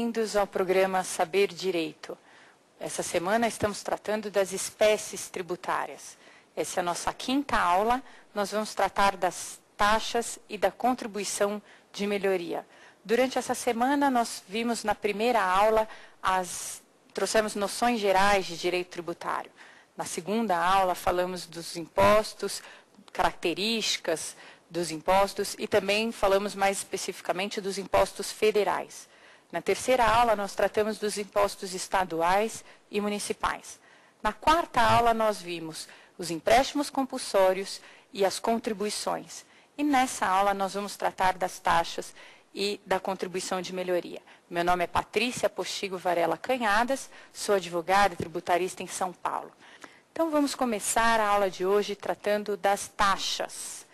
bem-vindos ao programa Saber Direito. Essa semana estamos tratando das espécies tributárias. Essa é a nossa quinta aula. Nós vamos tratar das taxas e da contribuição de melhoria. Durante essa semana, nós vimos na primeira aula, trouxemos noções gerais de direito tributário. Na segunda aula, falamos dos impostos, características dos impostos e também falamos mais especificamente dos impostos federais. Na terceira aula, nós tratamos dos impostos estaduais e municipais. Na quarta aula, nós vimos os empréstimos compulsórios e as contribuições. E nessa aula, nós vamos tratar das taxas e da contribuição de melhoria. Meu nome é Patrícia Postigo Varela Canhadas, sou advogada e tributarista em São Paulo. Então, vamos começar a aula de hoje tratando das taxas.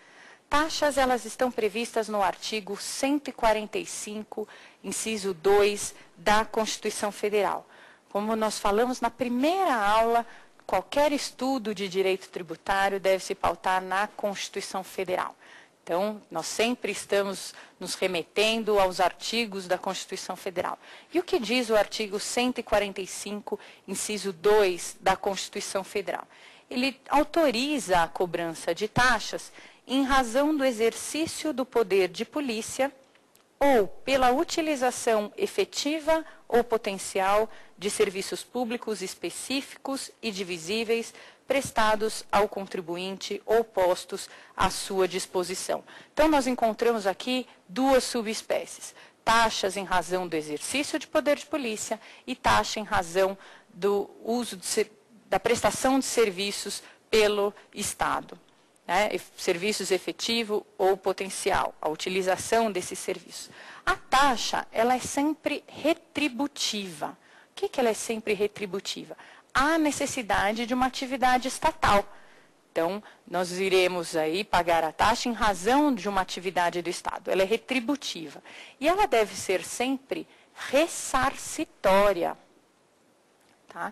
Taxas, elas estão previstas no artigo 145, inciso 2 da Constituição Federal. Como nós falamos na primeira aula, qualquer estudo de direito tributário deve se pautar na Constituição Federal. Então, nós sempre estamos nos remetendo aos artigos da Constituição Federal. E o que diz o artigo 145, inciso 2 da Constituição Federal? Ele autoriza a cobrança de taxas em razão do exercício do poder de polícia ou pela utilização efetiva ou potencial de serviços públicos específicos e divisíveis prestados ao contribuinte ou postos à sua disposição. Então, nós encontramos aqui duas subespécies: taxas em razão do exercício de poder de polícia e taxa em razão do uso da prestação de serviços pelo Estado. Serviços efetivo ou potencial, a utilização desses serviços. A taxa, ela é sempre retributiva. O que ela é sempre retributiva? Há necessidade de uma atividade estatal. Então, nós iremos aí pagar a taxa em razão de uma atividade do Estado. Ela é retributiva. E ela deve ser sempre ressarcitória. Tá?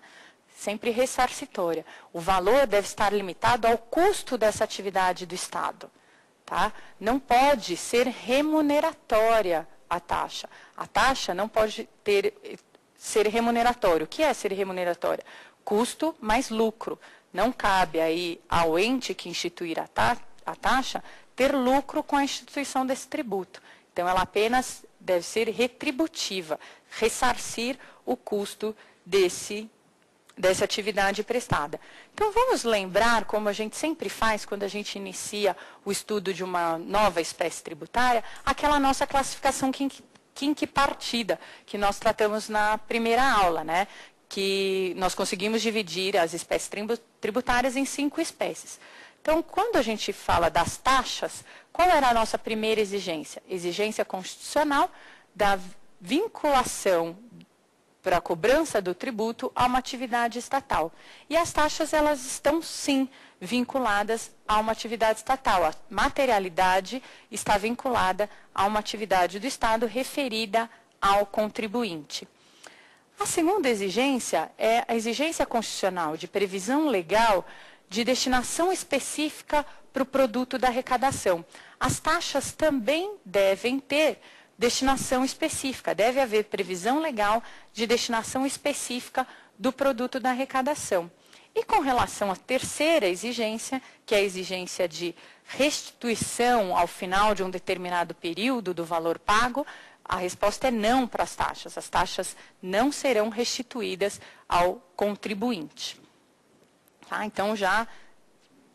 Sempre ressarcitória. O valor deve estar limitado ao custo dessa atividade do Estado. Tá? Não pode ser remuneratória a taxa. A taxa não pode ser remuneratória. O que é ser remuneratória? Custo mais lucro. Não cabe aí ao ente que instituir a taxa ter lucro com a instituição desse tributo. Então, ela apenas deve ser retributiva, ressarcir o custo dessa atividade prestada. Então, vamos lembrar, como a gente sempre faz quando a gente inicia o estudo de uma nova espécie tributária, aquela nossa classificação quinquipartida, que nós tratamos na primeira aula, né? Que nós conseguimos dividir as espécies tributárias em 5 espécies. Então, quando a gente fala das taxas, qual era a nossa primeira exigência? Exigência constitucional da vinculação para a cobrança do tributo a uma atividade estatal. E as taxas, elas estão, sim, vinculadas a uma atividade estatal. A materialidade está vinculada a uma atividade do Estado referida ao contribuinte. A segunda exigência é a exigência constitucional de previsão legal de destinação específica para o produto da arrecadação. As taxas também devem ter destinação específica. Deve haver previsão legal de destinação específica do produto da arrecadação. E com relação à terceira exigência, que é a exigência de restituição ao final de um determinado período do valor pago, a resposta é não para as taxas. As taxas não serão restituídas ao contribuinte. Tá? Então, já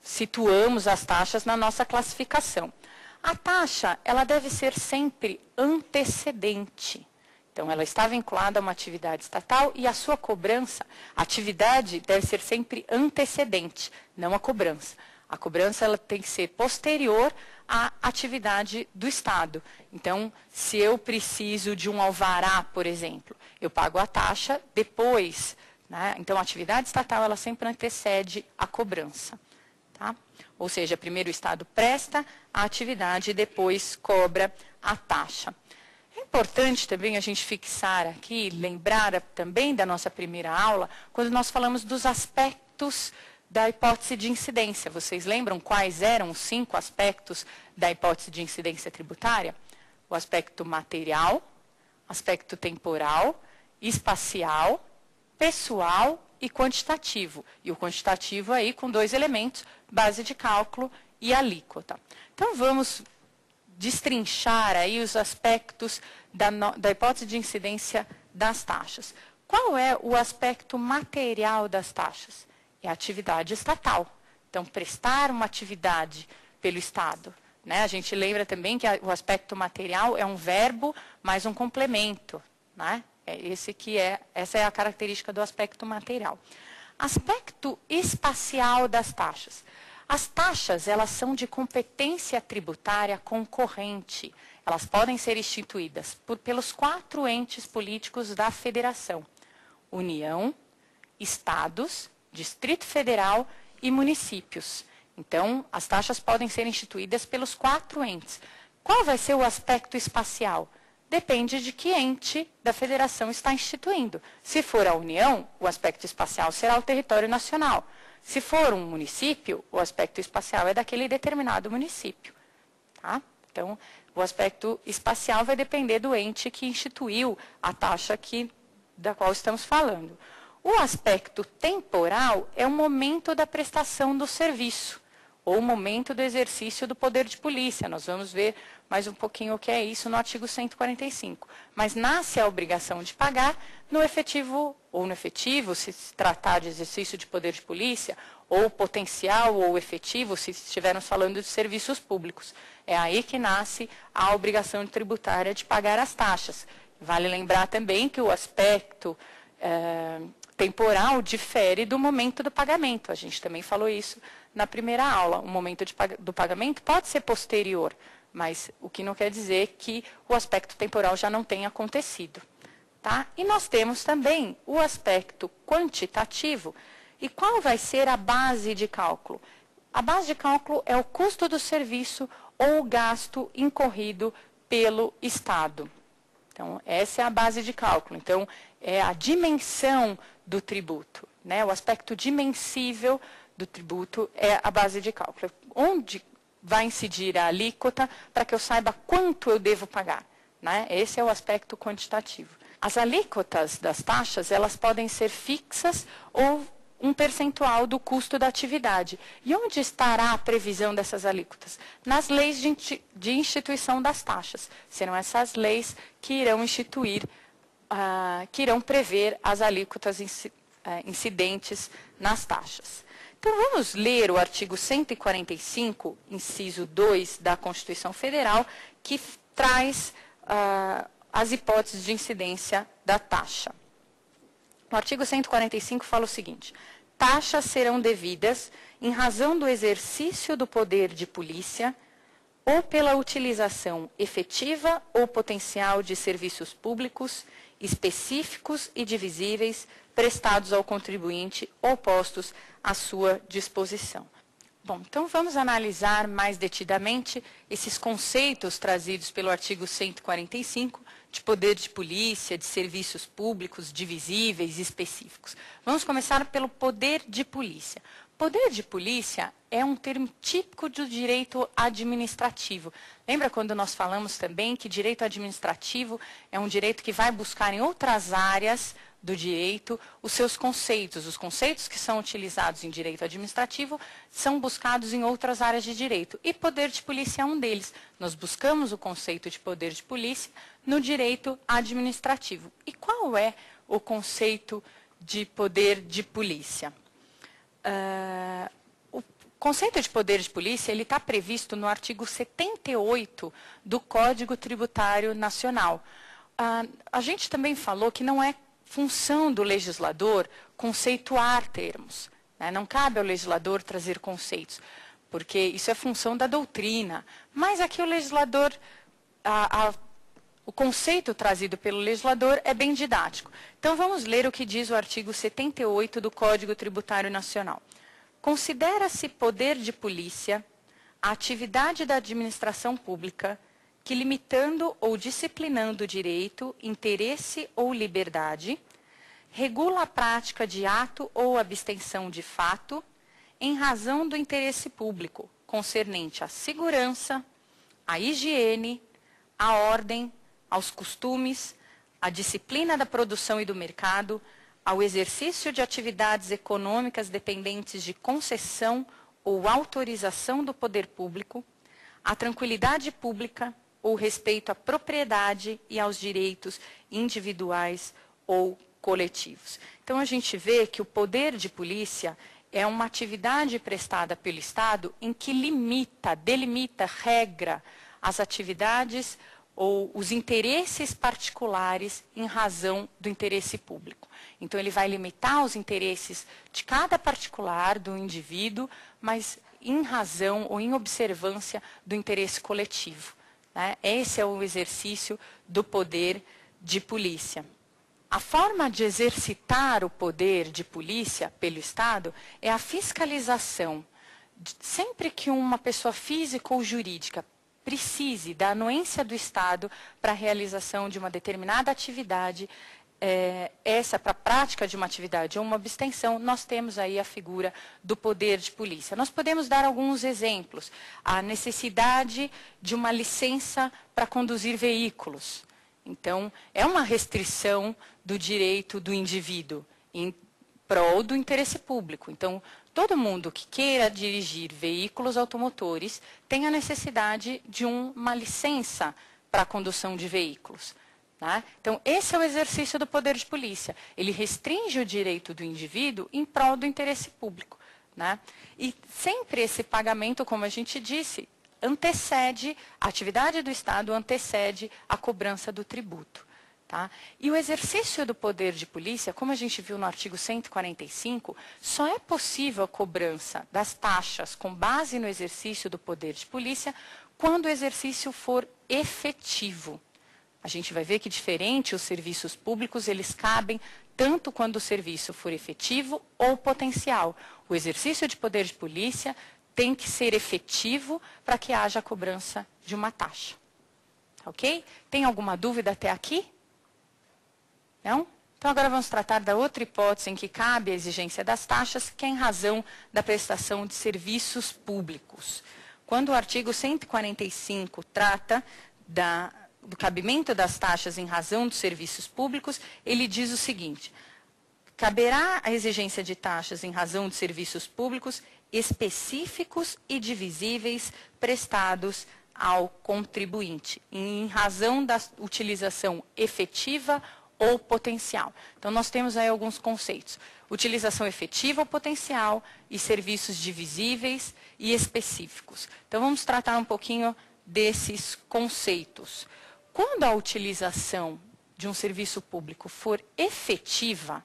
situamos as taxas na nossa classificação. A taxa, ela deve ser sempre antecedente. Então, ela está vinculada a uma atividade estatal e a sua cobrança, a atividade deve ser sempre antecedente, não a cobrança. A cobrança, ela tem que ser posterior à atividade do Estado. Então, se eu preciso de um alvará, por exemplo, eu pago a taxa depois, né? Então, a atividade estatal, ela sempre antecede a cobrança. Tá? Ou seja, primeiro o Estado presta a atividade e depois cobra a taxa. É importante também a gente fixar aqui, lembrar também da nossa primeira aula, quando nós falamos dos aspectos da hipótese de incidência. Vocês lembram quais eram os 5 aspectos da hipótese de incidência tributária? O aspecto material, aspecto temporal, espacial, pessoal e quantitativo. E o quantitativo aí com 2 elementos, base de cálculo e alíquota. Então, vamos destrinchar aí os aspectos da hipótese de incidência das taxas. Qual é o aspecto material das taxas? É a atividade estatal. Então, prestar uma atividade pelo Estado. Né? A gente lembra também que o aspecto material é um verbo mais um complemento. Né? Essa é a característica do aspecto material. Aspecto espacial das taxas. As taxas, elas são de competência tributária concorrente. Elas podem ser instituídas pelos 4 entes políticos da Federação: União, Estados, Distrito Federal e municípios. Então, as taxas podem ser instituídas pelos 4 entes. Qual vai ser o aspecto espacial? Depende de que ente da federação está instituindo. Se for a União, o aspecto espacial será o território nacional. Se for um município, o aspecto espacial é daquele determinado município. Tá? Então, o aspecto espacial vai depender do ente que instituiu a taxa da qual estamos falando. O aspecto temporal é o momento da prestação do serviço, ou o momento do exercício do poder de polícia. Nós vamos ver mais um pouquinho o que é isso no artigo 145. Mas nasce a obrigação de pagar no efetivo, se se tratar de exercício de poder de polícia, ou potencial ou efetivo, se estivermos falando de serviços públicos. É aí que nasce a obrigação tributária de pagar as taxas. Vale lembrar também que o aspecto temporal difere do momento do pagamento. A gente também falou isso na primeira aula. O momento do pagamento pode ser posterior, mas o que não quer dizer que o aspecto temporal já não tenha acontecido. Tá? E nós temos também o aspecto quantitativo. E qual vai ser a base de cálculo? A base de cálculo é o custo do serviço ou o gasto incorrido pelo Estado. Então, essa é a base de cálculo. Então, é a dimensão do tributo. Né? O aspecto dimensível do tributo é a base de cálculo. Onde vai incidir a alíquota para que eu saiba quanto eu devo pagar. Né? Esse é o aspecto quantitativo. As alíquotas das taxas, elas podem ser fixas ou um percentual do custo da atividade. E onde estará a previsão dessas alíquotas? Nas leis de instituição das taxas. Serão essas leis que irão instituir, que irão prever as alíquotas incidentes nas taxas. Então, vamos ler o artigo 145, inciso 2 da Constituição Federal, que traz as hipóteses de incidência da taxa. O artigo 145 fala o seguinte: taxas serão devidas em razão do exercício do poder de polícia ou pela utilização efetiva ou potencial de serviços públicos específicos e divisíveis prestados ao contribuinte ou postos à sua disposição. Bom, então vamos analisar mais detidamente esses conceitos trazidos pelo artigo 145 de poder de polícia, de serviços públicos divisíveis e específicos. Vamos começar pelo poder de polícia. Poder de polícia é um termo típico do direito administrativo. Lembra quando nós falamos também que direito administrativo é um direito que vai buscar em outras áreas do direito os seus conceitos. Os conceitos que são utilizados em direito administrativo são buscados em outras áreas de direito. E poder de polícia é um deles. Nós buscamos o conceito de poder de polícia no direito administrativo. E qual é o conceito de poder de polícia? O conceito de poder de polícia está previsto no artigo 78 do Código Tributário Nacional. A gente também falou que não é função do legislador conceituar termos. Né? Não cabe ao legislador trazer conceitos, porque isso é função da doutrina. Mas aqui o legislador, o conceito trazido pelo legislador é bem didático. Então, vamos ler o que diz o artigo 78 do Código Tributário Nacional. Considera-se poder de polícia a atividade da administração pública que, limitando ou disciplinando direito, interesse ou liberdade, regula a prática de ato ou abstenção de fato em razão do interesse público, concernente à segurança, à higiene, à ordem, aos costumes, à disciplina da produção e do mercado, ao exercício de atividades econômicas dependentes de concessão ou autorização do poder público, à tranquilidade pública ou respeito à propriedade e aos direitos individuais ou coletivos. Então, a gente vê que o poder de polícia é uma atividade prestada pelo Estado em que delimita, regra as atividades ou os interesses particulares em razão do interesse público. Então, ele vai limitar os interesses de cada particular, do indivíduo, mas em razão ou em observância do interesse coletivo, né? Esse é o exercício do poder de polícia. A forma de exercitar o poder de polícia pelo Estado é a fiscalização. Sempre que uma pessoa física ou jurídica precise da anuência do Estado para a realização de uma determinada atividade, para a prática de uma atividade ou uma abstenção, nós temos aí a figura do poder de polícia. Nós podemos dar alguns exemplos. A necessidade de uma licença para conduzir veículos. Então, é uma restrição do direito do indivíduo em prol do interesse público. Então, todo mundo que queira dirigir veículos automotores tem a necessidade de uma licença para a condução de veículos. Né? Então, esse é o exercício do poder de polícia. Ele restringe o direito do indivíduo em prol do interesse público. Né? E sempre esse pagamento, como a gente disse, a atividade do Estado antecede a cobrança do tributo. Tá? E o exercício do poder de polícia, como a gente viu no artigo 145, só é possível a cobrança das taxas com base no exercício do poder de polícia quando o exercício for efetivo. A gente vai ver que, diferente, os serviços públicos, eles cabem tanto quando o serviço for efetivo ou potencial. O exercício de poder de polícia tem que ser efetivo para que haja a cobrança de uma taxa. Ok? Tem alguma dúvida até aqui? Não? Então, agora vamos tratar da outra hipótese em que cabe a exigência das taxas, que é em razão da prestação de serviços públicos. Quando o artigo 145 trata do cabimento das taxas em razão dos serviços públicos, ele diz o seguinte: caberá a exigência de taxas em razão de serviços públicos específicos e divisíveis prestados ao contribuinte, em razão da utilização efetiva ou potencial. Então, nós temos aí alguns conceitos: utilização efetiva ou potencial e serviços divisíveis e específicos. Então, vamos tratar um pouquinho desses conceitos. Quando a utilização de um serviço público for efetiva,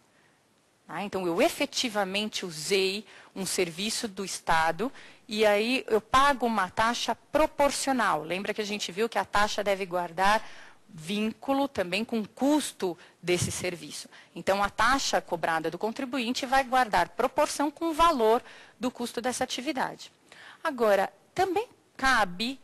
então eu efetivamente usei um serviço do Estado e aí eu pago uma taxa proporcional. Lembra que a gente viu que a taxa deve guardar vínculo também com o custo desse serviço. Então, a taxa cobrada do contribuinte vai guardar proporção com o valor do custo dessa atividade. Agora, também cabe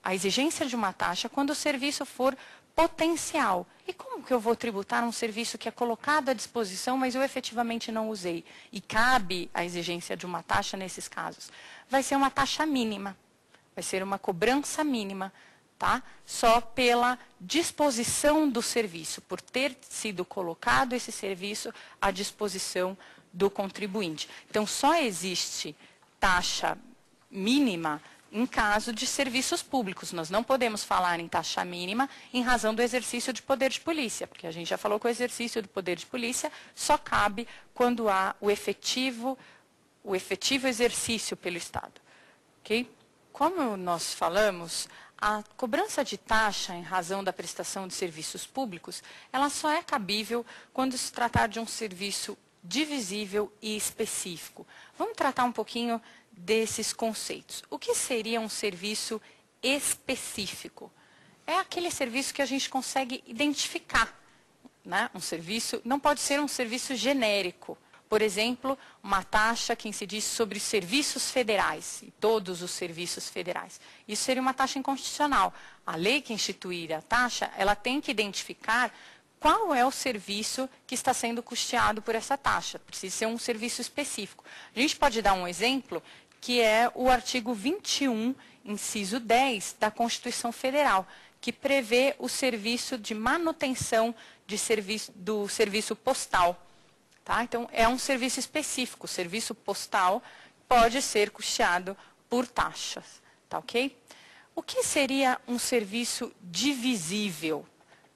a exigência de uma taxa quando o serviço for potencial. E como que eu vou tributar um serviço que é colocado à disposição, mas eu efetivamente não usei? E cabe a exigência de uma taxa nesses casos? Vai ser uma taxa mínima, vai ser uma cobrança mínima, tá? Só pela disposição do serviço, por ter sido colocado esse serviço à disposição do contribuinte. Então, só existe taxa mínima em caso de serviços públicos. Nós não podemos falar em taxa mínima em razão do exercício de poder de polícia, porque a gente já falou que o exercício do poder de polícia só cabe quando há o efetivo exercício pelo Estado. Okay? Como nós falamos, a cobrança de taxa em razão da prestação de serviços públicos, ela só é cabível quando se tratar de um serviço divisível e específico. Vamos tratar um pouquinho desses conceitos. O que seria um serviço específico? É aquele serviço que a gente consegue identificar, né? Um serviço não pode ser um serviço genérico. Por exemplo, uma taxa que incide sobre serviços federais, e todos os serviços federais. Isso seria uma taxa inconstitucional. A lei que instituir a taxa, ela tem que identificar qual é o serviço que está sendo custeado por essa taxa. Precisa ser um serviço específico. A gente pode dar um exemplo, que é o artigo 21, inciso 10, da Constituição Federal, que prevê o serviço de manutenção do serviço postal. Tá? Então, é um serviço específico. O serviço postal pode ser custeado por taxas. Tá, ok? O que seria um serviço divisível?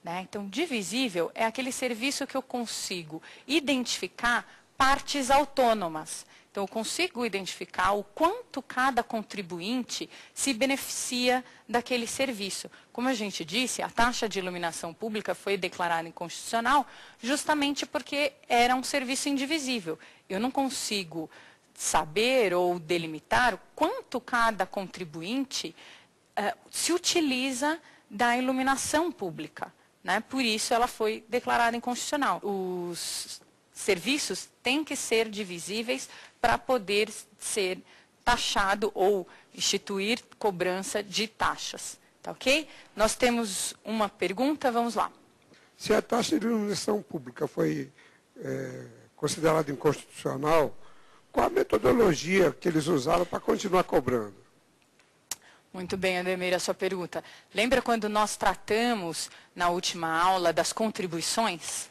Né? Então, divisível é aquele serviço que eu consigo identificar partes autônomas. Então, eu consigo identificar o quanto cada contribuinte se beneficia daquele serviço. Como a gente disse, a taxa de iluminação pública foi declarada inconstitucional justamente porque era um serviço indivisível. Eu não consigo saber ou delimitar o quanto cada contribuinte se utiliza da iluminação pública. Né? Por isso, ela foi declarada inconstitucional. Os serviços têm que ser divisíveis para poder ser taxado ou instituir cobrança de taxas. Tá, ok? Nós temos uma pergunta, vamos lá. Se a taxa de iluminação pública foi considerada inconstitucional, qual a metodologia que eles usaram para continuar cobrando? Muito bem, Ademir, a sua pergunta. Lembra quando nós tratamos, na última aula, das contribuições?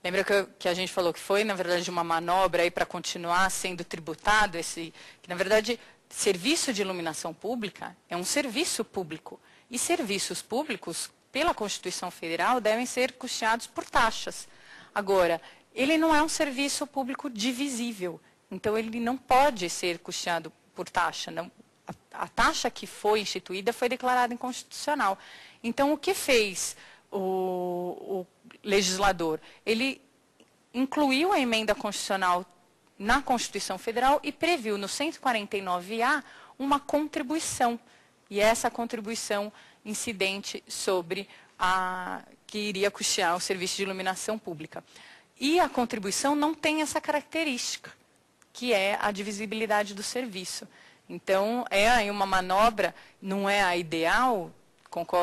Lembra que a gente falou que foi, na verdade, uma manobra para continuar sendo tributado, que, na verdade, serviço de iluminação pública é um serviço público. E serviços públicos, pela Constituição Federal, devem ser custeados por taxas. Agora, ele não é um serviço público divisível. Então, ele não pode ser custeado por taxa. Não. A taxa que foi instituída foi declarada inconstitucional. Então, o que fez o legislador? Ele incluiu a emenda constitucional na Constituição Federal e previu no 149A uma contribuição. E essa contribuição incidente sobre que iria custear o serviço de iluminação pública. E a contribuição não tem essa característica, que é a divisibilidade do serviço. Então, é aí uma manobra, não é a ideal,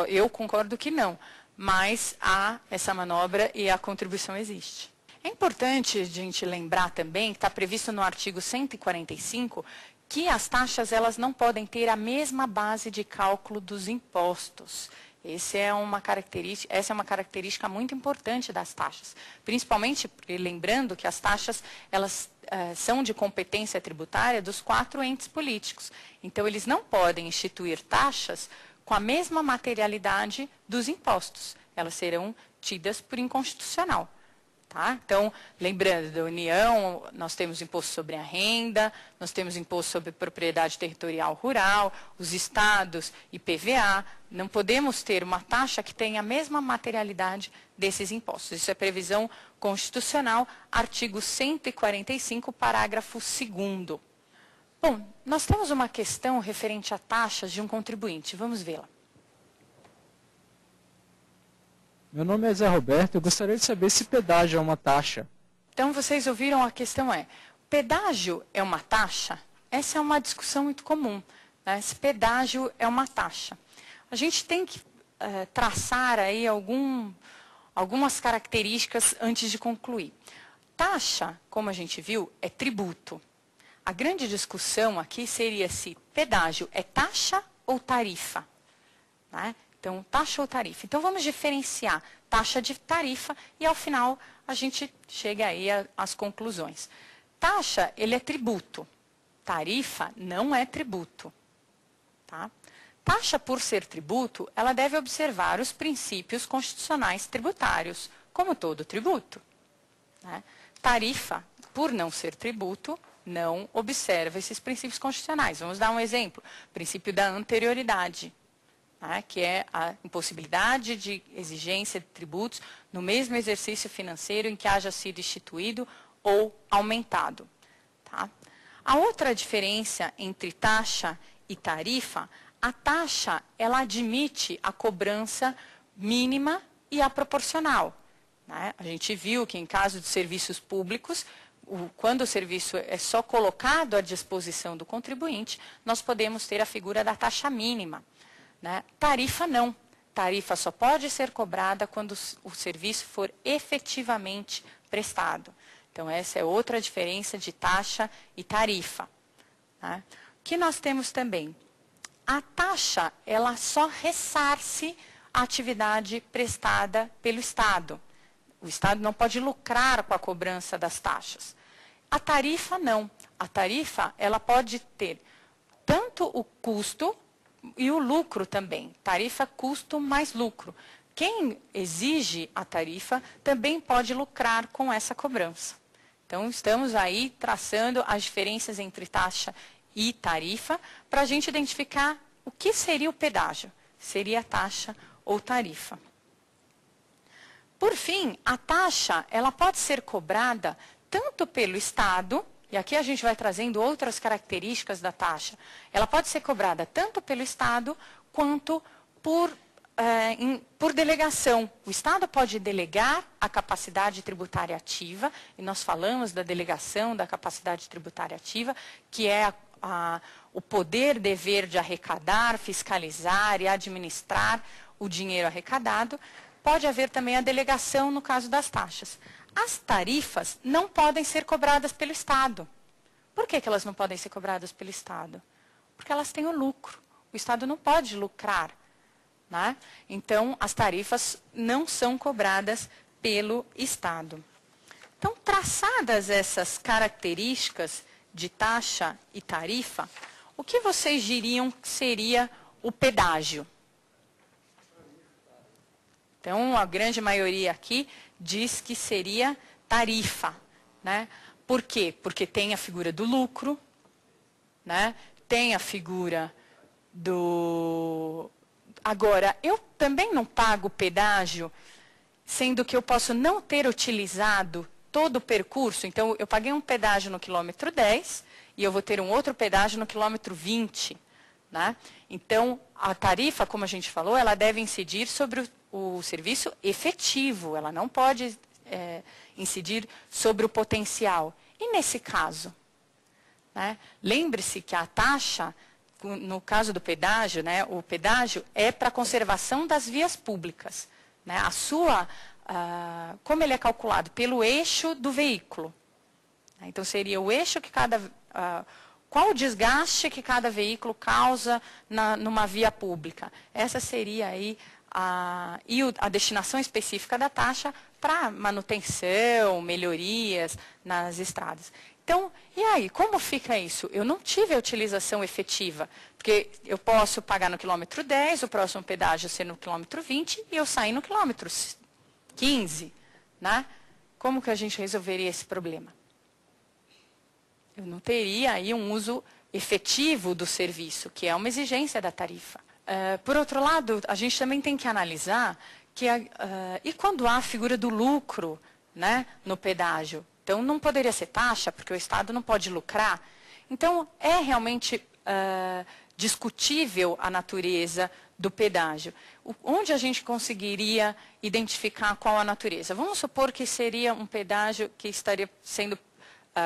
eu concordo que não, mas há essa manobra e a contribuição existe. É importante a gente lembrar também, que está previsto no artigo 145, que as taxas elas não podem ter a mesma base de cálculo dos impostos. Essa é uma característica muito importante das taxas, principalmente lembrando que as taxas elas são de competência tributária dos 4 entes políticos. Então, eles não podem instituir taxas com a mesma materialidade dos impostos. Elas serão tidas por inconstitucional. Tá? Então, lembrando, da União, nós temos imposto sobre a renda, nós temos imposto sobre propriedade territorial rural, os estados, IPVA. Não podemos ter uma taxa que tenha a mesma materialidade desses impostos. Isso é previsão constitucional, artigo 145, parágrafo 2º. Bom, nós temos uma questão referente a taxas de um contribuinte. Vamos vê-la. Meu nome é Zé Roberto, eu gostaria de saber se pedágio é uma taxa. Então, vocês ouviram, a questão pedágio é uma taxa? Essa é uma discussão muito comum, né? Se pedágio é uma taxa. A gente tem que traçar aí algumas características antes de concluir. Taxa, como a gente viu, é tributo. A grande discussão aqui seria se pedágio é taxa ou tarifa, né? Então, taxa ou tarifa. Então, vamos diferenciar taxa de tarifa e, ao final, a gente chega aí às conclusões. Taxa, ele é tributo. Tarifa não é tributo. Tá? Taxa, por ser tributo, ela deve observar os princípios constitucionais tributários, como todo tributo. Né? Tarifa, por não ser tributo, não observa esses princípios constitucionais. Vamos dar um exemplo. O princípio da anterioridade, que é a impossibilidade de exigência de tributos no mesmo exercício financeiro em que haja sido instituído ou aumentado. Tá? A outra diferença entre taxa e tarifa, a taxa ela admite a cobrança mínima e a proporcional. Né? A gente viu que em caso de serviços públicos, quando o serviço é só colocado à disposição do contribuinte, nós podemos ter a figura da taxa mínima. Né? Tarifa não. Tarifa só pode ser cobrada quando o serviço for efetivamente prestado. Então, essa é outra diferença de taxa e tarifa. Né? O que nós temos também? A taxa, ela só ressarce a atividade prestada pelo Estado. O Estado não pode lucrar com a cobrança das taxas. A tarifa não. A tarifa ela pode ter tanto o custo e o lucro também. Tarifa, custo mais lucro. Quem exige a tarifa também pode lucrar com essa cobrança. Então, estamos aí traçando as diferenças entre taxa e tarifa para a gente identificar o que seria o pedágio. Seria taxa ou tarifa. Por fim, a taxa ela pode ser cobrada tanto pelo Estado, e aqui a gente vai trazendo outras características da taxa. Ela pode ser cobrada tanto pelo Estado quanto por delegação. O Estado pode delegar a capacidade tributária ativa, e nós falamos da delegação da capacidade tributária ativa, que é o poder, dever de arrecadar, fiscalizar e administrar o dinheiro arrecadado. Pode haver também a delegação no caso das taxas. As tarifas não podem ser cobradas pelo Estado. Por que elas não podem ser cobradas pelo Estado? Porque elas têm o lucro. O Estado não pode lucrar, né? Então, as tarifas não são cobradas pelo Estado. Então, traçadas essas características de taxa e tarifa, o que vocês diriam que seria o pedágio? Então, a grande maioria aqui diz que seria tarifa, né? Por quê? Porque tem a figura do lucro, né? Tem a figura do... Agora, eu também não pago pedágio, sendo que eu posso não ter utilizado todo o percurso. Então, eu paguei um pedágio no quilômetro 10 e eu vou ter um outro pedágio no quilômetro 20, né? Então, a tarifa, como a gente falou, ela deve incidir sobre o serviço efetivo, ela não pode incidir sobre o potencial. E nesse caso? Né? Lembre-se que a taxa, no caso do pedágio, né, o pedágio é para a conservação das vias públicas. Né? Como ele é calculado? Pelo eixo do veículo. Então, seria o eixo que qual o desgaste que cada veículo causa numa via pública? Essa seria aí a destinação específica da taxa para manutenção, melhorias nas estradas. Então, e aí, como fica isso? Eu não tive a utilização efetiva, porque eu posso pagar no quilômetro 10, o próximo pedágio ser no quilômetro 20 e eu sair no quilômetro 15. Né? Como que a gente resolveria esse problema? Eu não teria aí um uso efetivo do serviço, que é uma exigência da tarifa. Por outro lado, a gente também tem que analisar que e quando há a figura do lucro, né, no pedágio? Então, não poderia ser taxa, porque o Estado não pode lucrar. Então, é realmente discutível a natureza do pedágio. Onde a gente conseguiria identificar qual a natureza? Vamos supor que seria um pedágio que estaria sendo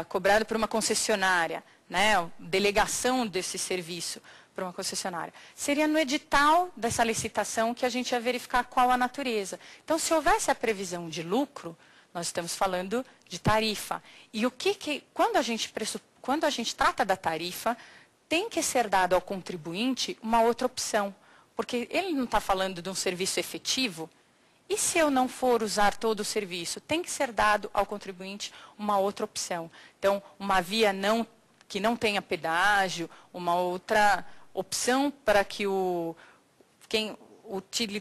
cobrado por uma concessionária, né, delegação desse serviço para uma concessionária. Seria no edital dessa licitação que a gente ia verificar qual a natureza. Então, se houvesse a previsão de lucro, nós estamos falando de tarifa. E quando a gente trata da tarifa, tem que ser dado ao contribuinte uma outra opção. Porque ele não está falando de um serviço efetivo. E se eu não for usar todo o serviço? Tem que ser dado ao contribuinte uma outra opção. Então, uma via que não tenha pedágio, uma outra opção para que o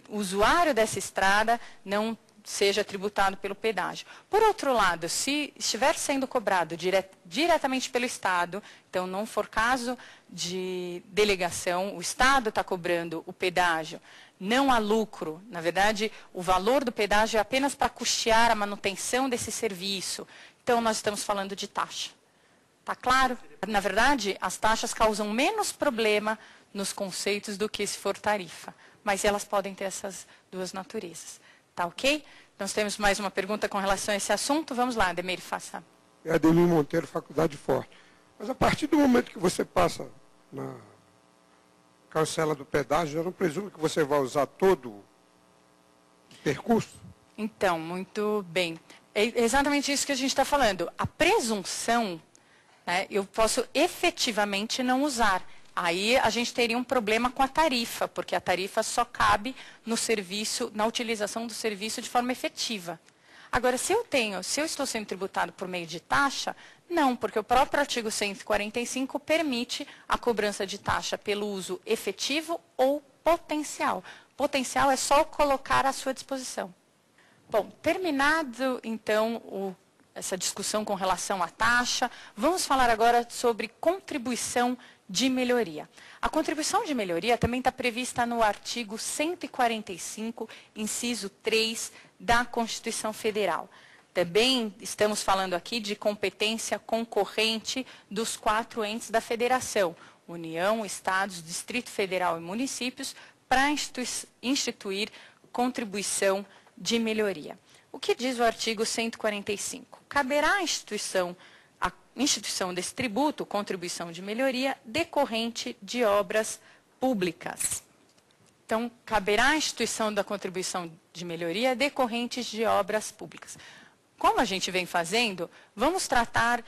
usuário dessa estrada não seja tributado pelo pedágio. Por outro lado, se estiver sendo cobrado diretamente pelo Estado, então não for caso de delegação, o Estado está cobrando o pedágio, não há lucro. Na verdade, o valor do pedágio é apenas para custear a manutenção desse serviço. Então, nós estamos falando de taxa. Está claro? Na verdade, as taxas causam menos problema nos conceitos do que se for tarifa. Mas elas podem ter essas duas naturezas. Tá ok? Nós temos mais uma pergunta com relação a esse assunto. Vamos lá, Ademir, faça. É Ademir Monteiro, Faculdade Forte. Mas a partir do momento que você passa na cancela do pedágio, eu não presumo que você vai usar todo o percurso? Então, muito bem. É exatamente isso que a gente está falando. A presunção, né, eu posso efetivamente não usar. Aí a gente teria um problema com a tarifa, porque a tarifa só cabe no serviço, na utilização do serviço de forma efetiva. Agora, se eu estou sendo tributado por meio de taxa, não, porque o próprio artigo 145 permite a cobrança de taxa pelo uso efetivo ou potencial. Potencial é só colocar à sua disposição. Bom, terminado, então, essa discussão com relação à taxa, vamos falar agora sobre contribuição de melhoria. A contribuição de melhoria também está prevista no artigo 145, inciso 3 da Constituição Federal. Também estamos falando aqui de competência concorrente dos 4 entes da Federação, União, Estados, Distrito Federal e municípios, para instituir contribuição de melhoria. O que diz o artigo 145? Caberá à instituição desse tributo, contribuição de melhoria, decorrente de obras públicas. Então, caberá à instituição da contribuição de melhoria decorrentes de obras públicas. Como a gente vem fazendo, vamos tratar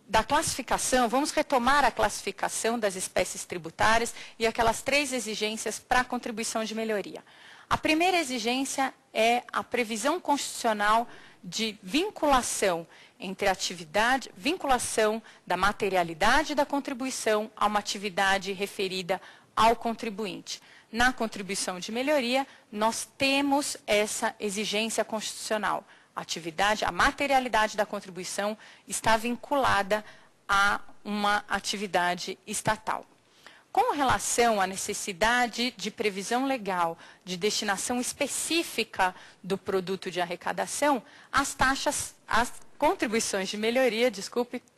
da classificação, vamos retomar a classificação das espécies tributárias e aquelas 3 exigências para a contribuição de melhoria. A primeira exigência é a previsão constitucional de vinculação entre vinculação da materialidade da contribuição a uma atividade referida ao contribuinte. Na contribuição de melhoria, nós temos essa exigência constitucional. A materialidade da contribuição está vinculada a uma atividade estatal. Com relação à necessidade de previsão legal de destinação específica do produto de arrecadação, as contribuições de melhoria,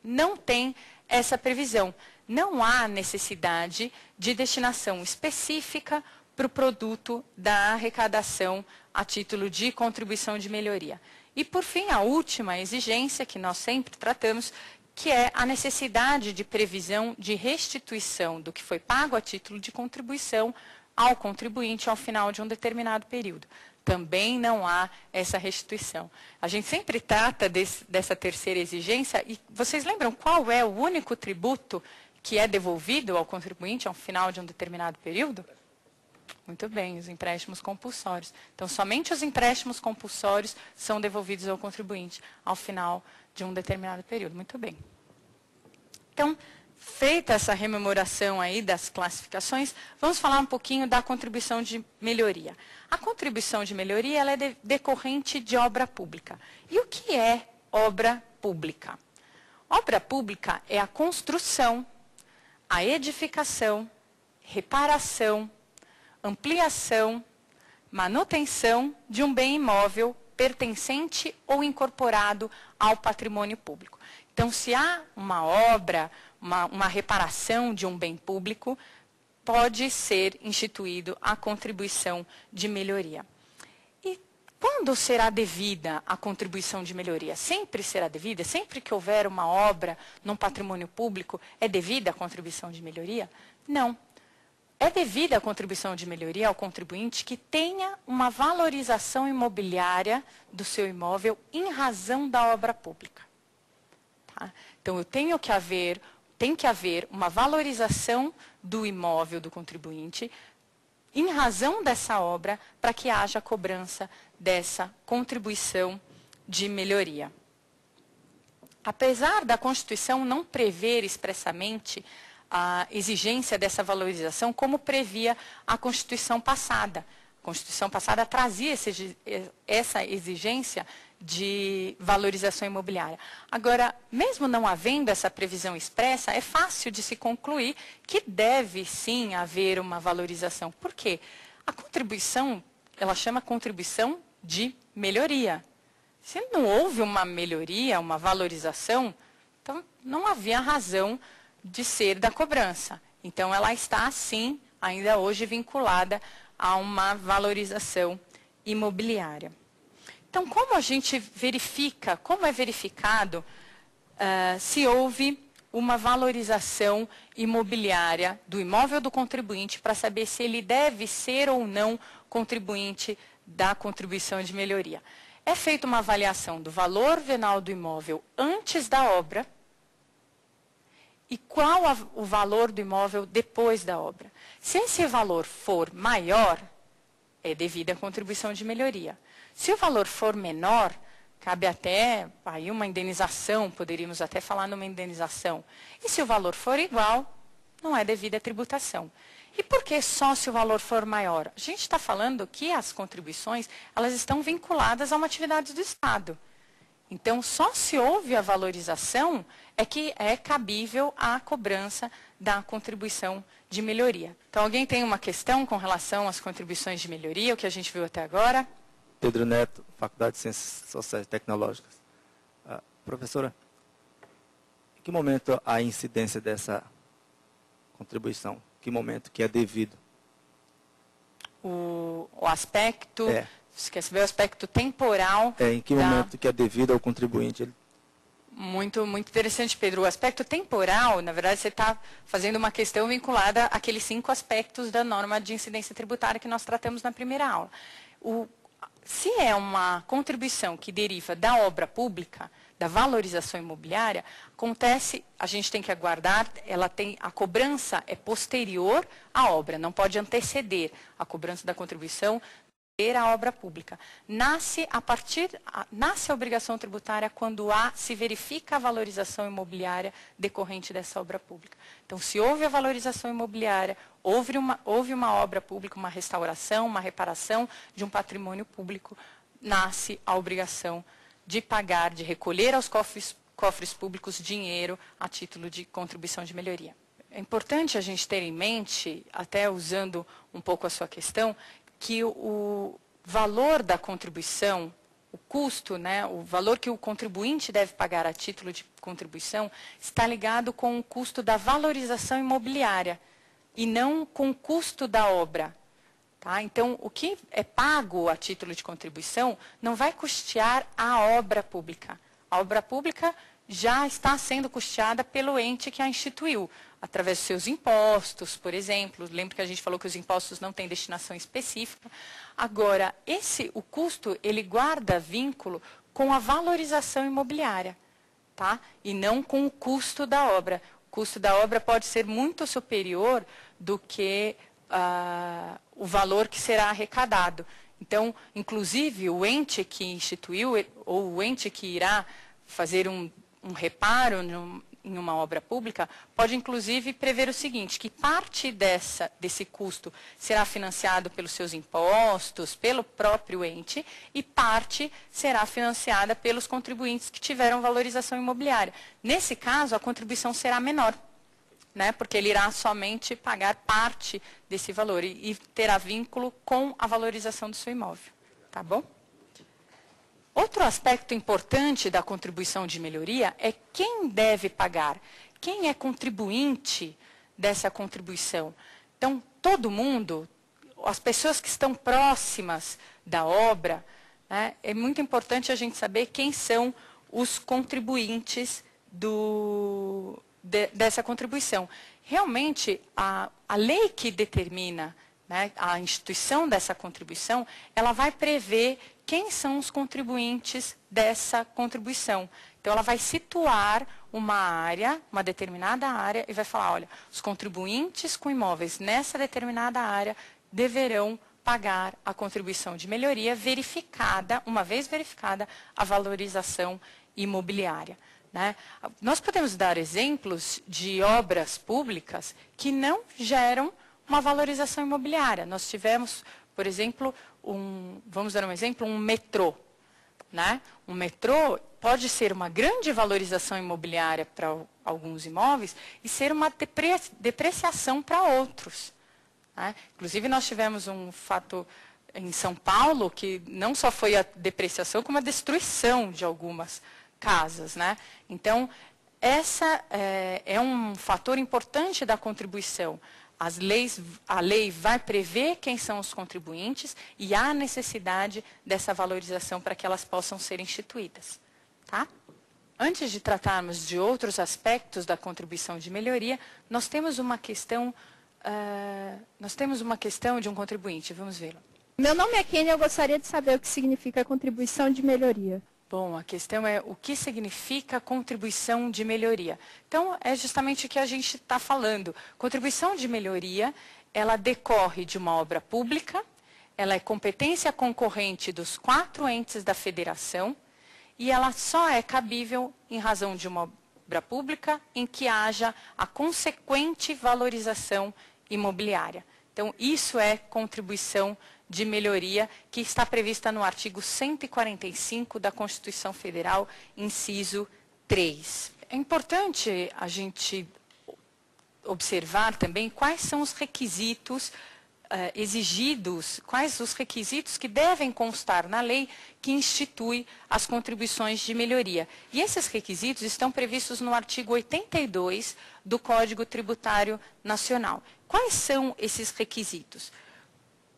não têm essa previsão. Não há necessidade de destinação específica para o produto da arrecadação a título de contribuição de melhoria. E, por fim, a última exigência que nós sempre tratamos, que é a necessidade de previsão de restituição do que foi pago a título de contribuição ao contribuinte ao final de um determinado período. Também não há essa restituição. A gente sempre trata dessa terceira exigência, e vocês lembram qual é o único tributo que é devolvido ao contribuinte ao final de um determinado período? Muito bem, os empréstimos compulsórios. Então, somente os empréstimos compulsórios são devolvidos ao contribuinte ao final de um determinado período. Muito bem. Então, feita essa rememoração aí das classificações, vamos falar um pouquinho da contribuição de melhoria. A contribuição de melhoria ela é decorrente de obra pública. E o que é obra pública? Obra pública é a construção, a edificação, reparação, ampliação, manutenção de um bem imóvel pertencente ou incorporado ao patrimônio público. Então, se há uma obra, uma reparação de um bem público, pode ser instituído a contribuição de melhoria. E quando será devida a contribuição de melhoria? Sempre será devida? Sempre que houver uma obra num patrimônio público, é devida a contribuição de melhoria? Não. É devida a contribuição de melhoria ao contribuinte que tenha uma valorização imobiliária do seu imóvel em razão da obra pública. Tá? Então, tem que haver uma valorização do imóvel do contribuinte em razão dessa obra para que haja cobrança dessa contribuição de melhoria. Apesar da Constituição não prever expressamente a exigência dessa valorização, como previa a Constituição passada. A Constituição passada trazia essa exigência de valorização imobiliária. Agora, mesmo não havendo essa previsão expressa, é fácil de se concluir que deve sim haver uma valorização. Por quê? A contribuição, ela chama contribuição de melhoria. Se não houve uma melhoria, uma valorização, então não havia razão de ser da cobrança. Então, ela está, sim, ainda hoje vinculada a uma valorização imobiliária. Então, como a gente verifica, como é verificado se houve uma valorização imobiliária do imóvel do contribuinte para saber se ele deve ser ou não contribuinte da contribuição de melhoria? É feita uma avaliação do valor venal do imóvel antes da obra e qual o valor do imóvel depois da obra. Se esse valor for maior, é devida a contribuição de melhoria. Se o valor for menor, cabe até aí uma indenização, poderíamos até falar numa indenização. E se o valor for igual, não é devida a tributação. E por que só se o valor for maior? A gente está falando que as contribuições, elas estão vinculadas a uma atividade do Estado. Então, só se houve a valorização é que é cabível a cobrança da contribuição de melhoria. Então, alguém tem uma questão com relação às contribuições de melhoria, o que a gente viu até agora? Pedro Neto, Faculdade de Ciências Sociais e Tecnológicas. Professora, em que momento a incidência dessa contribuição? Que momento que é devido? O aspecto... Você quer saber o aspecto temporal? Em que momento que é devido ao contribuinte? Muito interessante, Pedro. O aspecto temporal, na verdade, você está fazendo uma questão vinculada àqueles 5 aspectos da norma de incidência tributária que nós tratamos na primeira aula. Se é uma contribuição que deriva da obra pública, da valorização imobiliária, acontece, a gente tem que aguardar, a cobrança é posterior à obra, não pode anteceder a cobrança da contribuição a obra pública. Nasce a obrigação tributária quando se verifica a valorização imobiliária decorrente dessa obra pública. Então, se houve a valorização imobiliária, houve uma obra pública, uma restauração, uma reparação de um patrimônio público, nasce a obrigação de pagar, de recolher aos cofres públicos dinheiro a título de contribuição de melhoria. É importante a gente ter em mente, até usando um pouco a sua questão, que o valor da contribuição, o custo, né, o valor que o contribuinte deve pagar a título de contribuição, está ligado com o custo da valorização imobiliária e não com o custo da obra. Tá? Então, o que é pago a título de contribuição não vai custear a obra pública. A obra pública já está sendo custeada pelo ente que a instituiu, através dos seus impostos, por exemplo. Lembra que a gente falou que os impostos não têm destinação específica. Agora, o custo, ele guarda vínculo com a valorização imobiliária, tá? E não com o custo da obra. O custo da obra pode ser muito superior do que o valor que será arrecadado. Então, inclusive, o ente que instituiu, ou o ente que irá fazer um reparo em uma obra pública, pode inclusive prever o seguinte, que parte desse custo será financiado pelos seus impostos, pelo próprio ente, e parte será financiada pelos contribuintes que tiveram valorização imobiliária. Nesse caso, a contribuição será menor, né, porque ele irá somente pagar parte desse valor e terá vínculo com a valorização do seu imóvel. Tá bom? Outro aspecto importante da contribuição de melhoria é quem deve pagar, quem é contribuinte dessa contribuição. Então, todo mundo, as pessoas que estão próximas da obra, né, é muito importante a gente saber quem são os contribuintes dessa contribuição. Realmente, a lei que determina, né, a instituição dessa contribuição, ela vai prever quem são os contribuintes dessa contribuição. Então, ela vai situar uma área, uma determinada área, e vai falar, olha, os contribuintes com imóveis nessa determinada área deverão pagar a contribuição de melhoria verificada, uma vez verificada, a valorização imobiliária. Né? Nós podemos dar exemplos de obras públicas que não geram uma valorização imobiliária. Nós tivemos, por exemplo, vamos dar um exemplo, um metrô. Né? Um metrô pode ser uma grande valorização imobiliária para alguns imóveis e ser uma depreciação para outros. Né? Inclusive, nós tivemos um fato em São Paulo que não só foi a depreciação, como a destruição de algumas casas. Né? Então, essa é um fator importante da contribuição. A lei vai prever quem são os contribuintes e há necessidade dessa valorização para que elas possam ser instituídas. Tá? Antes de tratarmos de outros aspectos da contribuição de melhoria, nós temos uma questão de um contribuinte. Vamos vê-lo. Meu nome é Kênia, eu gostaria de saber o que significa a contribuição de melhoria. Bom, a questão é o que significa contribuição de melhoria. Então, é justamente o que a gente está falando. Contribuição de melhoria, ela decorre de uma obra pública, ela é competência concorrente dos 4 entes da federação e ela só é cabível em razão de uma obra pública em que haja a consequente valorização imobiliária. Então, isso é contribuição de melhoria que está prevista no artigo 145 da Constituição Federal, inciso 3. É importante a gente observar também quais são os requisitos exigidos, quais os requisitos que devem constar na lei que institui as contribuições de melhoria. E esses requisitos estão previstos no artigo 82 do Código Tributário Nacional. Quais são esses requisitos?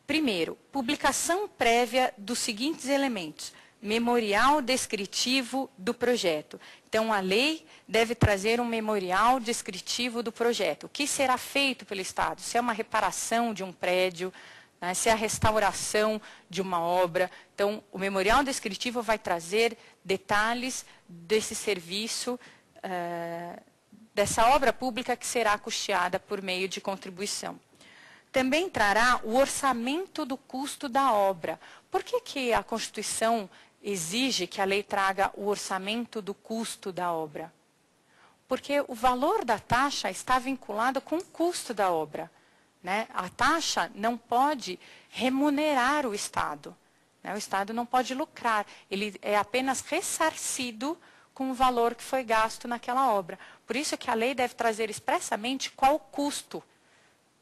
Primeiro, publicação prévia dos seguintes elementos: memorial descritivo do projeto. Então, a lei deve trazer um memorial descritivo do projeto. O que será feito pelo Estado? Se é uma reparação de um prédio, né, se é a restauração de uma obra. Então, o memorial descritivo vai trazer detalhes desse serviço, dessa obra pública que será custeada por meio de contribuição. Também trará o orçamento do custo da obra. Por que a Constituição exige que a lei traga o orçamento do custo da obra? Porque o valor da taxa está vinculado com o custo da obra, né? A taxa não pode remunerar o Estado, né? O Estado não pode lucrar, ele é apenas ressarcido com o valor que foi gasto naquela obra. Por isso que a lei deve trazer expressamente qual o custo,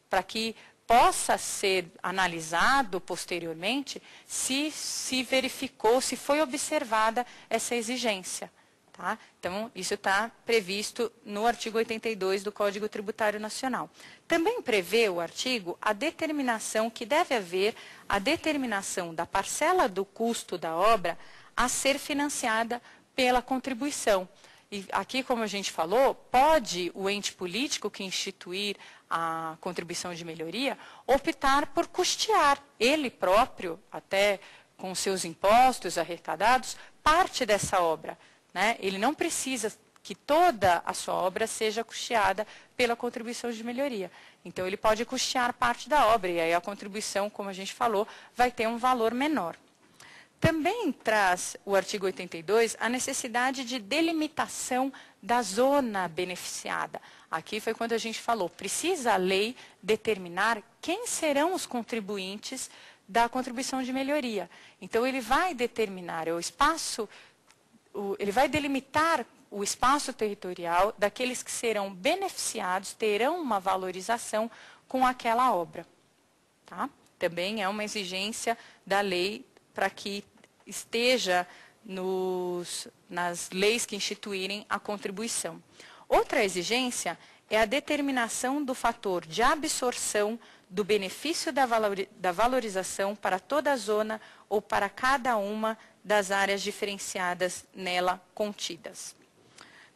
para que possa ser analisado posteriormente se verificou, se foi observada essa exigência. Tá? Então, isso está previsto no artigo 82 do Código Tributário Nacional. Também prevê o artigo a determinação que deve haver a determinação da parcela do custo da obra a ser financiada pela contribuição. E aqui, como a gente falou, pode o ente político que instituir a contribuição de melhoria optar por custear ele próprio, até com seus impostos arrecadados, parte dessa obra, né? Ele não precisa que toda a sua obra seja custeada pela contribuição de melhoria. Então, ele pode custear parte da obra, e aí a contribuição, como a gente falou, vai ter um valor menor. Também traz o artigo 82 a necessidade de delimitação da zona beneficiada. Aqui foi quando a gente falou, precisa a lei determinar quem serão os contribuintes da contribuição de melhoria. Então, ele vai determinar o espaço, ele vai delimitar o espaço territorial daqueles que serão beneficiados, terão uma valorização com aquela obra. Tá? Também é uma exigência da lei para que esteja nas leis que instituírem a contribuição. Outra exigência é a determinação do fator de absorção do benefício da valorização para toda a zona ou para cada uma das áreas diferenciadas nela contidas.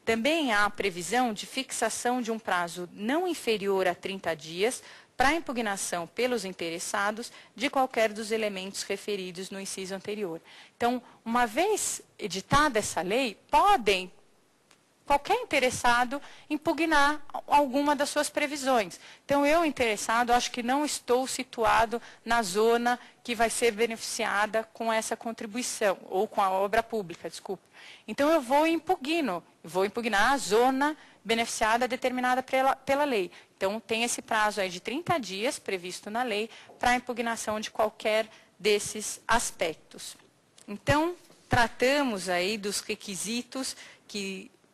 Também há a previsão de fixação de um prazo não inferior a 30 dias para a impugnação pelos interessados de qualquer dos elementos referidos no inciso anterior. Então, uma vez editada essa lei, qualquer interessado impugnar alguma das suas previsões. Então, eu, interessado, acho que não estou situado na zona que vai ser beneficiada com essa contribuição, ou com a obra pública, desculpa. Então, eu vou impugnar a zona beneficiada determinada pela lei. Então, tem esse prazo aí de 30 dias previsto na lei para a impugnação de qualquer desses aspectos. Então, tratamos aí dos requisitos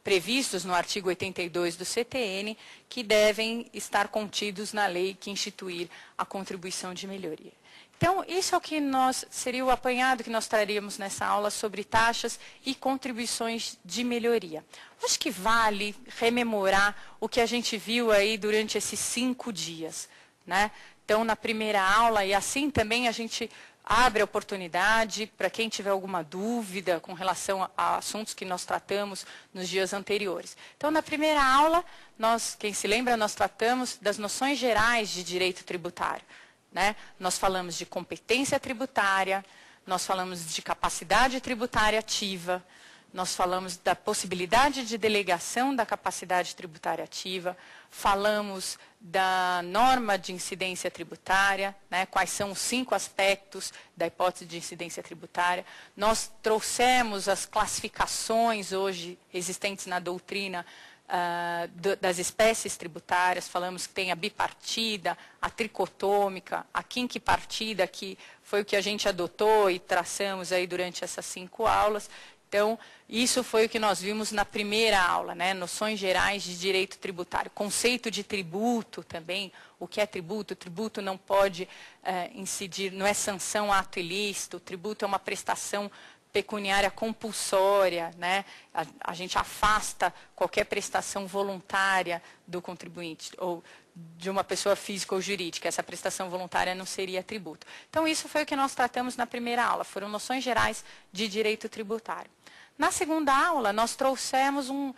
previstos no artigo 82 do CTN, que devem estar contidos na lei que instituir a contribuição de melhoria. Então, isso é o que seria o apanhado que nós traríamos nessa aula sobre taxas e contribuições de melhoria. Acho que vale rememorar o que a gente viu aí durante esses 5 dias, né? Então, na primeira aula, e assim também a gente abre a oportunidade para quem tiver alguma dúvida com relação a assuntos que nós tratamos nos dias anteriores. Então, na primeira aula, quem se lembra, nós tratamos das noções gerais de direito tributário, né? Nós falamos de competência tributária, nós falamos de capacidade tributária ativa, nós falamos da possibilidade de delegação da capacidade tributária ativa, falamos da norma de incidência tributária, né, quais são os 5 aspectos da hipótese de incidência tributária. Nós trouxemos as classificações hoje existentes na doutrina das espécies tributárias, falamos que tem a bipartida, a tricotômica, a quinquipartida, que foi o que a gente adotou e traçamos aí durante essas 5 aulas. Então, isso foi o que nós vimos na primeira aula, né? Noções gerais de direito tributário. Conceito de tributo também. O que é tributo? O tributo não pode incidir, não é sanção a ato ilícito. O tributo é uma prestação pecuniária compulsória, né? A gente afasta qualquer prestação voluntária do contribuinte, ou de uma pessoa física ou jurídica. Essa prestação voluntária não seria tributo. Então, isso foi o que nós tratamos na primeira aula. Foram noções gerais de direito tributário. Na segunda aula, nós trouxemos um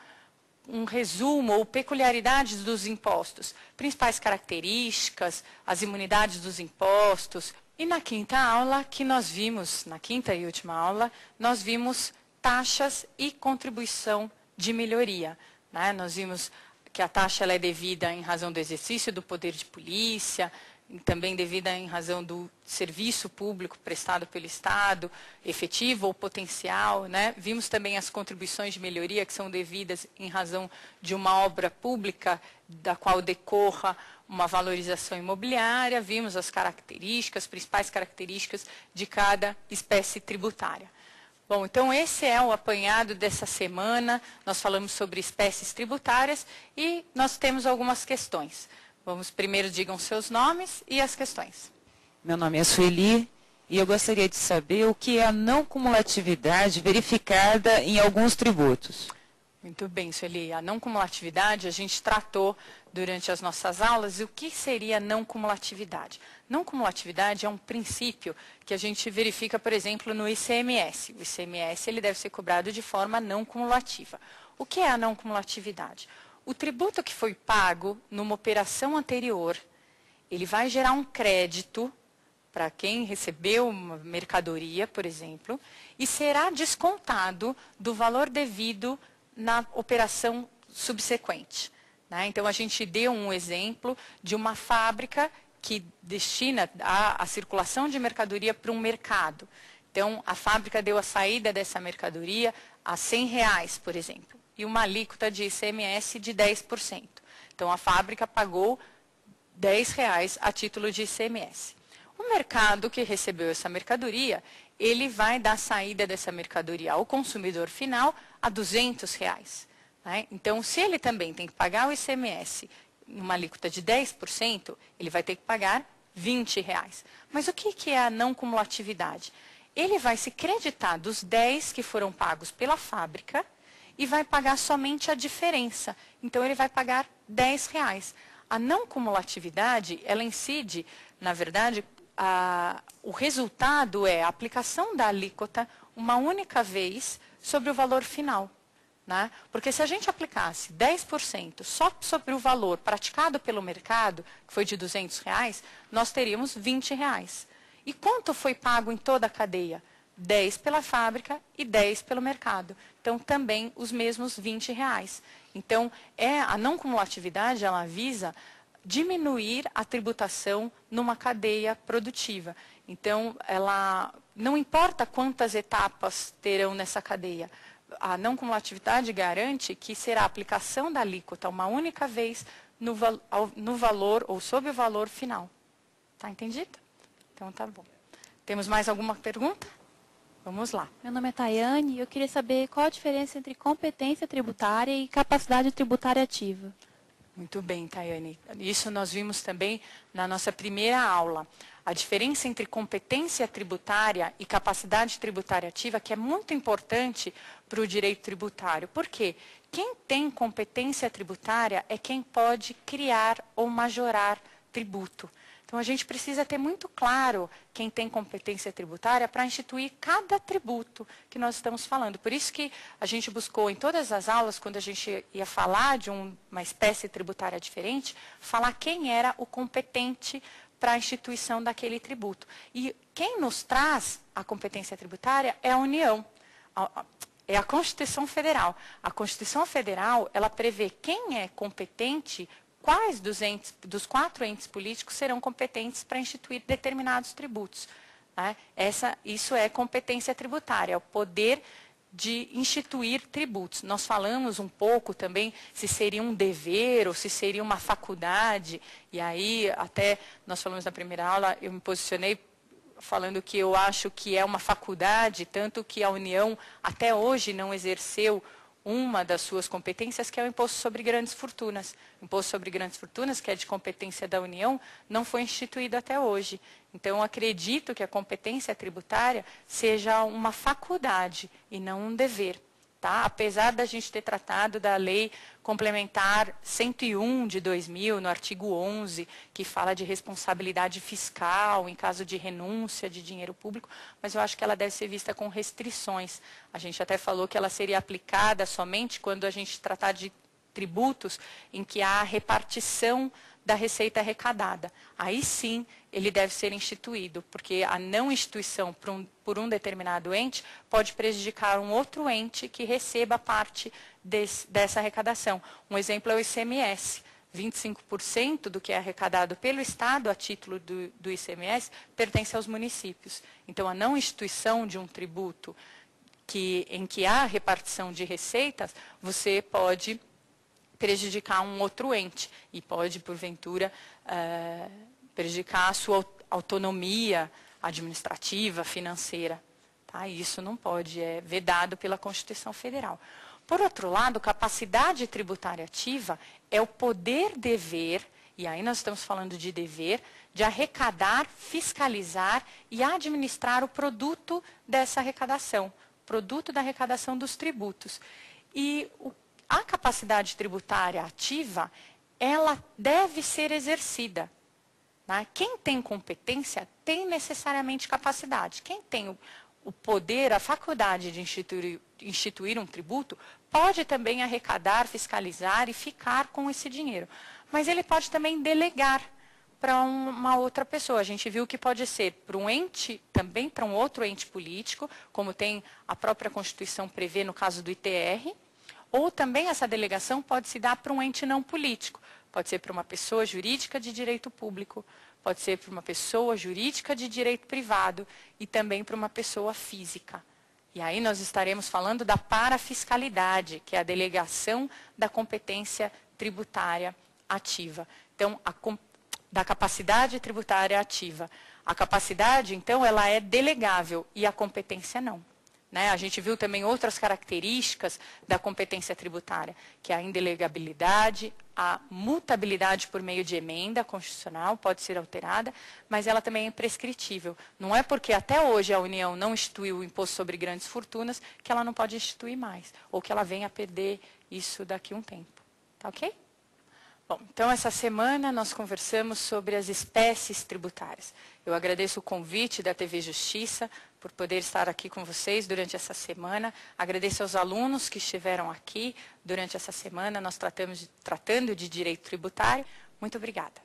resumo ou peculiaridades dos impostos, principais características, as imunidades dos impostos. E na quinta aula, que nós vimos, na quinta e última aula, nós vimos taxas e contribuição de melhoria, né? Nós vimos que a taxa ela é devida em razão do exercício do poder de polícia, e também devida em razão do serviço público prestado pelo Estado, efetivo ou potencial, né? Vimos também as contribuições de melhoria que são devidas em razão de uma obra pública da qual decorra uma valorização imobiliária, vimos as características, principais características de cada espécie tributária. Bom, então esse é o apanhado dessa semana. Nós falamos sobre espécies tributárias e nós temos algumas questões. Vamos primeiro, digam seus nomes e as questões. Meu nome é Sueli e eu gostaria de saber o que é a não cumulatividade verificada em alguns tributos. Muito bem, Sueli. A não cumulatividade a gente tratou durante as nossas aulas. E o que seria não cumulatividade? Não cumulatividade é um princípio que a gente verifica, por exemplo, no ICMS. O ICMS ele deve ser cobrado de forma não cumulativa. O que é a não cumulatividade? O tributo que foi pago numa operação anterior, ele vai gerar um crédito para quem recebeu uma mercadoria, por exemplo, e será descontado do valor devido na operação subsequente, né? Então, a gente deu um exemplo de uma fábrica que destina a circulação de mercadoria para um mercado. Então, a fábrica deu a saída dessa mercadoria a R$100, por exemplo, e uma alíquota de ICMS de 10%. Então, a fábrica pagou R$10 a título de ICMS. O mercado que recebeu essa mercadoria, ele vai dar a saída dessa mercadoria ao consumidor final a R$200. Né? Então, se ele também tem que pagar o ICMS em uma alíquota de 10%, ele vai ter que pagar R$20. Mas o que é a não cumulatividade? Ele vai se creditar dos 10 que foram pagos pela fábrica e vai pagar somente a diferença. Então, ele vai pagar R$10. A não cumulatividade, ela incide, na verdade, o resultado é a aplicação da alíquota uma única vez sobre o valor final, né? Porque se a gente aplicasse 10% só sobre o valor praticado pelo mercado, que foi de R$200, nós teríamos R$20. E quanto foi pago em toda a cadeia? 10 pela fábrica e 10 pelo mercado. Então, também os mesmos R$20. Então, a não cumulatividade, ela visa diminuir a tributação numa cadeia produtiva. Então, ela não importa quantas etapas terão nessa cadeia. A não cumulatividade garante que será a aplicação da alíquota uma única vez no valor ou sob o valor final. Está entendido? Então, tá bom. Temos mais alguma pergunta? Vamos lá. Meu nome é Tayane e eu queria saber qual a diferença entre competência tributária e capacidade tributária ativa. Muito bem, Tayane. Isso nós vimos também na nossa primeira aula. A diferença entre competência tributária e capacidade tributária ativa, que é muito importante para o direito tributário. Por quê? Quem tem competência tributária é quem pode criar ou majorar tributo. Então, a gente precisa ter muito claro quem tem competência tributária para instituir cada tributo que nós estamos falando. Por isso que a gente buscou em todas as aulas, quando a gente ia falar de uma espécie tributária diferente, falar quem era o competente para a instituição daquele tributo. E quem nos traz a competência tributária é a União, é a Constituição Federal. A Constituição Federal, ela prevê quem é competente, quais dos 4 entes políticos serão competentes para instituir determinados tributos. Né? Isso é competência tributária, é o poder de instituir tributos. Nós falamos um pouco também se seria um dever ou se seria uma faculdade, e aí até nós falamos na primeira aula, eu me posicionei falando que eu acho que é uma faculdade, tanto que a União até hoje não exerceu uma das suas competências, que é o imposto sobre grandes fortunas. O imposto sobre grandes fortunas, que é de competência da União, não foi instituído até hoje. Então, acredito que a competência tributária seja uma faculdade e não um dever. Tá? Apesar da gente ter tratado da Lei Complementar 101 de 2000, no artigo 11, que fala de responsabilidade fiscal em caso de renúncia de dinheiro público, mas eu acho que ela deve ser vista com restrições. A gente até falou que ela seria aplicada somente quando a gente tratar de tributos em que há repartição da receita arrecadada. Aí sim, ele deve ser instituído, porque a não instituição por um determinado ente pode prejudicar um outro ente que receba parte dessa arrecadação. Um exemplo é o ICMS. 25% do que é arrecadado pelo Estado a título do ICMS pertence aos municípios. Então, a não instituição de um tributo em que há repartição de receitas, você pode prejudicar um outro ente e pode, porventura, prejudicar a sua autonomia administrativa, financeira. Tá? Isso não pode, é vedado pela Constituição Federal. Por outro lado, capacidade tributária ativa é o poder-dever, e aí nós estamos falando de dever, de arrecadar, fiscalizar e administrar o produto dessa arrecadação, produto da arrecadação dos tributos. E a capacidade tributária ativa, ela deve ser exercida. Né? Quem tem competência tem necessariamente capacidade. Quem tem o poder, a faculdade de instituir um tributo, pode também arrecadar, fiscalizar e ficar com esse dinheiro. Mas ele pode também delegar para uma outra pessoa. A gente viu que pode ser para um ente, também para um outro ente político, como tem a própria Constituição prevê no caso do ITR, ou também essa delegação pode se dar para um ente não político. Pode ser para uma pessoa jurídica de direito público, pode ser para uma pessoa jurídica de direito privado e também para uma pessoa física. E aí nós estaremos falando da parafiscalidade, que é a delegação da competência tributária ativa. Então, da capacidade tributária ativa. A capacidade, então, ela é delegável e a competência não. Né? A gente viu também outras características da competência tributária, que é a indelegabilidade, a mutabilidade por meio de emenda constitucional, pode ser alterada, mas ela também é imprescritível. Não é porque até hoje a União não instituiu o imposto sobre grandes fortunas que ela não pode instituir mais, ou que ela venha a perder isso daqui a um tempo. Tá ok? Bom, então essa semana nós conversamos sobre as espécies tributárias. Eu agradeço o convite da TV Justiça por poder estar aqui com vocês durante essa semana. Agradeço aos alunos que estiveram aqui durante essa semana, nós tratando de direito tributário. Muito obrigada.